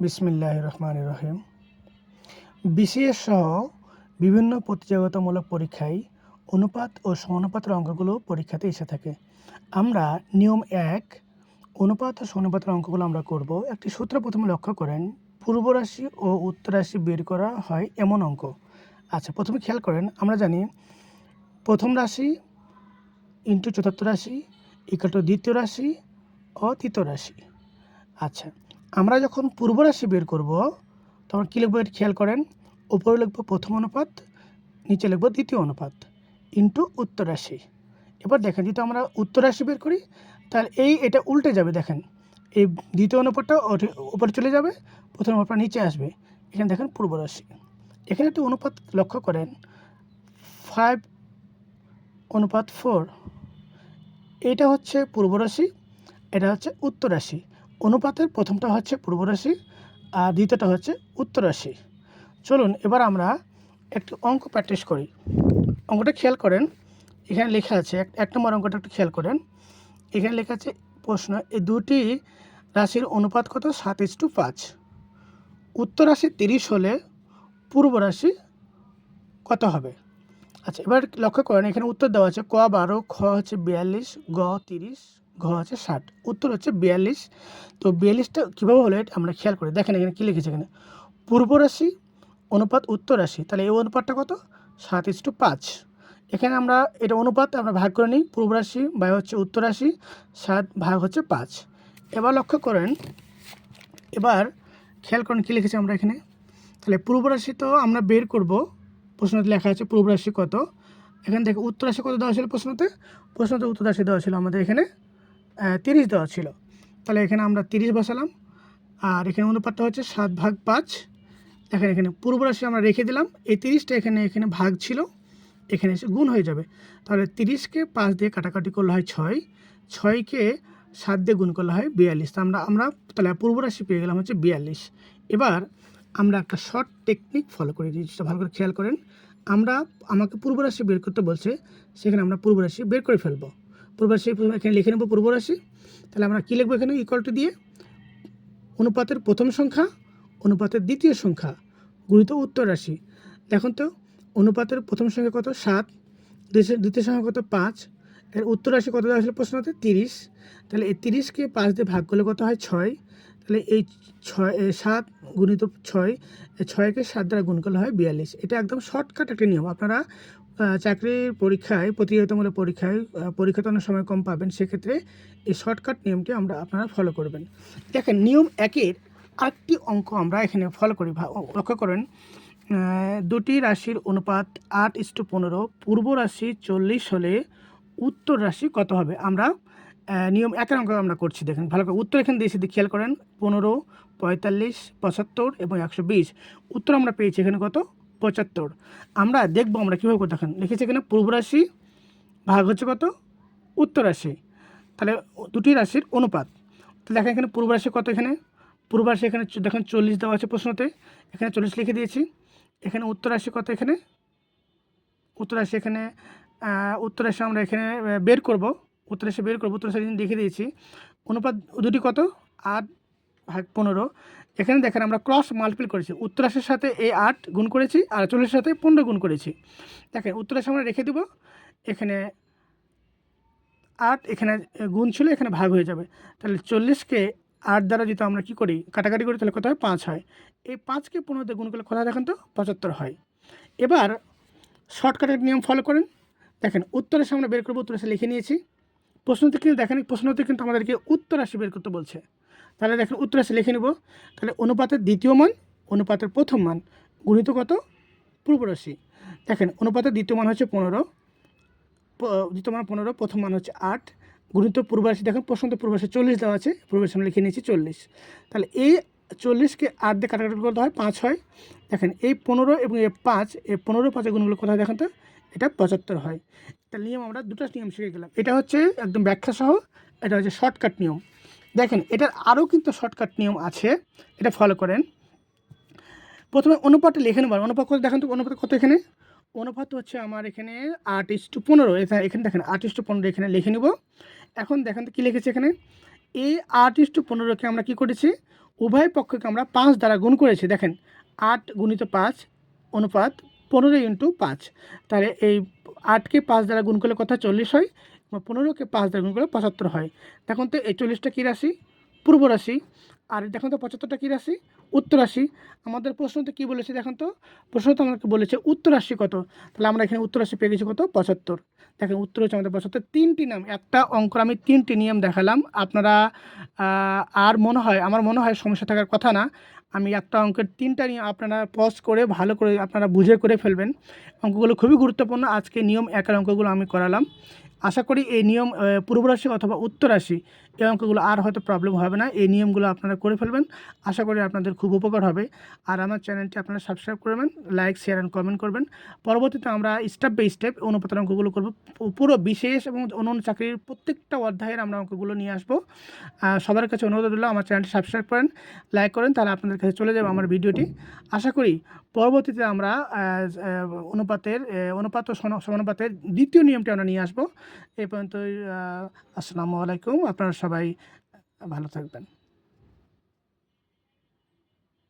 বিসমিল্লাহির রহমানির রহিম। বিসিএস সহ বিভিন্ন প্রতিযোগিতামূলক পরীক্ষায় অনুপাত ও সমানুপাতের অঙ্কগুলো পরীক্ষাতে এসে থাকে। আমরা নিয়ম ১ অনুপাত ও সমানুপাতের অঙ্কগুলো আমরা করব। একটি সূত্র প্রথমে লক্ষ্য করেন, পূর্ব রাশি ও উত্তর রাশি বের করা হয় এমন অঙ্ক। আচ্ছা, প্রথমে খেয়াল করেন, আমরা জানি প্রথম রাশি ইন্টু চতুর্থ রাশি ইকুয়াল টু দ্বিতীয় রাশি ও তৃতীয় রাশি। আচ্ছা, আমরা যখন পূর্ব রাশি বের করব তখন কী লিখব এটা খেয়াল করেন, উপরে লিখব প্রথম অনুপাত, নিচে লিখব দ্বিতীয় অনুপাত ইন্টু উত্তর রাশি। এবার দেখেন, যদি আমরা উত্তর রাশি বের করি তাহলে এটা উল্টে যাবে। দেখেন, এই দ্বিতীয় অনুপাতটা উপরে চলে যাবে, প্রথম অনুপাতটা নিচে আসবে। এখানে দেখেন পূর্ব রাশি, এখানে একটি অনুপাত লক্ষ্য করেন 5:4। এটা হচ্ছে পূর্ব রাশি, এটা হচ্ছে উত্তর রাশি। অনুপাতের প্রথমটা হচ্ছে পূর্ব রাশি আর দ্বিতীয়টা হচ্ছে উত্তর রাশি। চলুন এবার আমরা একটু অঙ্ক প্র্যাকটিস করি। অঙ্কটা খেয়াল করেন, এখানে লেখা আছে এক নম্বর অঙ্কটা একটু খেয়াল করেন। এখানে লেখা আছে প্রশ্ন, এই দুটি রাশির অনুপাত কত? 7:5। উত্তর রাশি 30 হলে পূর্ব রাশি কত হবে? আচ্ছা, এবার লক্ষ্য করেন, এখানে উত্তর দেওয়া আছে ক 12, খ হচ্ছে 42, গ 30, ঘ হচ্ছে 60। উত্তর হচ্ছে 42। তো 42টা কীভাবে হলো এটা আমরা খেয়াল করি। দেখেন এখানে কী লিখেছে, এখানে পূর্ব রাশি অনুপাত উত্তর রাশি, তাহলে এই অনুপাতটা কত? 7:5। এখানে আমরা এটা অনুপাত আমরা ভাগ করে নিই, পূর্ব রাশি বাই হচ্ছে উত্তর রাশি, 7 ভাগ হচ্ছে 5। এবার লক্ষ্য করেন, এবার খেয়াল করেন কী লিখেছি আমরা এখানে। তাহলে পূর্ব রাশি তো আমরা বের করব, প্রশ্নতে লেখা আছে পূর্ব রাশি কত। এখান থেকে উত্তর রাশি কত দেওয়া ছিল প্রশ্নতে উত্তর রাশি দেওয়া ছিল আমাদের এখানে 30 দেওয়া ছিল। তাহলে এখানে আমরা 30 বসালাম, আর এখানে অনুপাতটা হচ্ছে 7/5। দেখেন এখানে পূর্ব রাশি আমরা রেখে দিলাম, এই 30টা এখানে ভাগ ছিল, এখানে এসে গুণ হয়ে যাবে। তাহলে 30কে 5 দিয়ে কাটাকাটি করলে হয় 6, 6কে 7 দিয়ে গুণ করলে হয় 42। তা আমরা তাহলে পূর্ব রাশি পেয়ে গেলাম হচ্ছে 42। এবার আমরা একটা শর্ট টেকনিক ফলো করি, জিনিসটা ভালো করে খেয়াল করেন। আমাকে পূর্ব রাশি বের করতে বলছে, সেখানে আমরা পূর্ব রাশি বের করে ফেলবো। পূর্ব রাশি এখানে লিখে নেব পূর্ব রাশি। তাহলে আমরা কী লিখবো এখানে? ইকুয়াল টু দিয়ে অনুপাতের প্রথম সংখ্যা অনুপাতের দ্বিতীয় সংখ্যা গুণিত উত্তর রাশি। দেখুন তো, অনুপাতের প্রথম সংখ্যা কত? 7, দ্বিতীয় সংখ্যা কত? 5, এর উত্তর রাশি কত দেওয়া ছিল প্রশ্নতে? 30। তাহলে এই 30কে 5 দিয়ে ভাগ করলে কত হয়? 6। তাহলে এই 7 গুণিত 6, 6কে 7 দ্বারা গুণ করলে হয় 42। এটা একদম শর্টকাট একটা নিয়ম। আপনারা চাকরির পরীক্ষায়, প্রতিযোগিতামূলক পরীক্ষাতে অনেক সময় কম পাবেন, সেক্ষেত্রে এই শর্টকাট নিয়মটি আপনারা ফলো করবেন। দেখেন, নিয়ম 1-এর আরেকটি অঙ্ক আমরা এখানে ফলো করি। লক্ষ্য করেন, দুটি রাশির অনুপাত 8:15, পূর্ব রাশি 40 হলে উত্তর রাশি কত হবে? আমরা নিয়ম 1-এর অঙ্ক আমরা করছি। দেখেন ভালো করে, উত্তর এখানে দিয়েছি, খেয়াল করেন 15, 45, 75 এবং 120। উত্তর আমরা পেয়েছি এখানে কত? 75। আমরা দেখব আমরা কীভাবে করে। দেখেন লিখেছি এখানে পূর্ব রাশি ভাগ হচ্ছে কত? উত্তর রাশি। তাহলে দুটি রাশির অনুপাত। তো দেখেন এখানে পূর্ব রাশি কত? এখানে পূর্ব রাশি এখানে দেখেন 40 দেওয়া আছে প্রশ্নতে, এখানে 40 লিখে দিয়েছি। এখানে উত্তর রাশি কত? এখানে উত্তর রাশি আমরা এখানে বের করব। উত্তর রাশি লিখে দিয়েছি। অনুপাত দুটি কত? 8/15। এখানে দেখেন আমরা ক্রস মাল্টিপ্লাই করেছি, উত্তর রাশির সাথে এই 8 গুণ করেছি আর 40-এর সাথে 15 গুণ করেছি। দেখেন উত্তর রাশি আমরা রেখে দেব, এখানে 8 এখানে গুণ ছিল, এখানে ভাগ হয়ে যাবে। তাহলে 40কে 8 দ্বারা যদি আমরা কী করি, কাটাকাটি করি, তাহলে কত হয়? 5 হয়। এই 5কে 15 দিয়ে গুণ করলে কত হয় দেখেন তো? 75 হয়। এবার শর্টকাটের নিয়ম ফলো করেন। দেখেন উত্তর রাশি আমরা বের করবো, উত্তর রাশি লিখে নিয়েছি। প্রশ্নতে কিন্তু আমাদেরকে উত্তর রাশি বের করতে বলছে। তাহলে দেখেন উত্তর রাশি লিখে নেব। তাহলে অনুপাতের দ্বিতীয় মান অনুপাতের প্রথম মান গুণিত কত? পূর্ব রাশি। দেখেন অনুপাতের দ্বিতীয় মান হচ্ছে 15, প্রথম মান হচ্ছে 8 গুণিত পূর্ব রাশি। দেখেন প্রশ্নতে পূর্ব রাশি 40 দেওয়া আছে, পূর্ব রাশি আমরা লিখে নিয়েছি 40। তাহলে এই 40কে 8 দিয়ে কাটাকাটি করতে হয়, 5 হয়। দেখেন এই 15 এবং এই 5, এই 15-5 গুণগুলো কোথায় দেখেন তো? এটা 75 হয়। তাহলে নিয়ম আমরা দুটো নিয়ম শিখে গেলাম। এটা হচ্ছে একদম ব্যাখ্যা সহ, এটা হচ্ছে শর্টকাট নিয়ম। দেখেন এটার আরও কিন্তু শর্টকাট নিয়ম আছে, এটা ফলো করেন। প্রথমে অনুপাতটা লিখে নেবার। অনুপাত কত দেখেন তো? অনুপাত কত এখানে? অনুপাত হচ্ছে আমার এখানে 8:15। এখানে দেখেন 8:15 এখানে লিখে নেব। এখন দেখেন তো কী লিখেছে এখানে? এই 8:15কে আমরা কী করেছি? উভয় পক্ষকে আমরা 5 দ্বারা গুণ করেছি। দেখেন 8 গুণিত 5 অনুপাত 15 × 5, তাহলে এই 8কে 5 দ্বারা গুণ করলে কত 40 হয়, 15কে 5 দ্বারা গুণ করলে 75 হয়। দেখুন তো এই 40টা কী রাশি? পূর্ব রাশি। আর দেখুন তো 75টা কী রাশি? উত্তর রাশি। আমাদের প্রশ্নতে কী বলেছে দেখুন তো? প্রশ্নতে আমাকে বলেছে উত্তর রাশি কত, তাহলে আমরা এখানে উত্তর রাশি পেয়ে গেছি কত? 75। দেখেন উত্তর হচ্ছে আমাদের 75। 3টি নাম, একটা অঙ্কের আমি 3টি নিয়ম দেখালাম। আপনারা আর আমার মনে হয় সমস্যা থাকার কথা না। আমি একটা অঙ্কের 3টা নিয়ম আপনারা পজ করে ভালো করে আপনারা বুঝে করে ফেলবেন। অঙ্কগুলো খুবই গুরুত্বপূর্ণ। আজকে নিয়ম 1-এর অঙ্কগুলো আমি করালাম। আশা করি এই নিয়ম পূর্ব রাশি অথবা উত্তর রাশি এই অঙ্কগুলো আর হয়তো প্রবলেম হবে না। এই নিয়মগুলো আপনারা করে ফেলবেন। আশা করি আপনাদের খুব উপকার হবে। আর আমার চ্যানেলটি আপনারা সাবস্ক্রাইব করবেন, লাইক, শেয়ার অ্যান্ড কমেন্ট করবেন। পরবর্তীতে আমরা স্টেপ বাই স্টেপ অনুপাতের অঙ্কগুলো করব। পুরো বিশেষ এবং অন্যান্য চাকরির প্রত্যেকটা অধ্যায়ের আমরা অঙ্কগুলো নিয়ে আসবো। সবার কাছে অনুরোধ রইল আমার চ্যানেলটি সাবস্ক্রাইব করেন, লাইক করেন, তাহলে আপনাদের কাছে চলে যাবে আমার ভিডিওটি। আশা করি পরবর্তীতে আমরা অনুপাত ও সমানুপাতের দ্বিতীয় নিয়মটি আমরা নিয়ে আসবো। এই পর্যন্তই। আসসালামু আলাইকুম। আপনারা সবাই ভালো থাকবেন।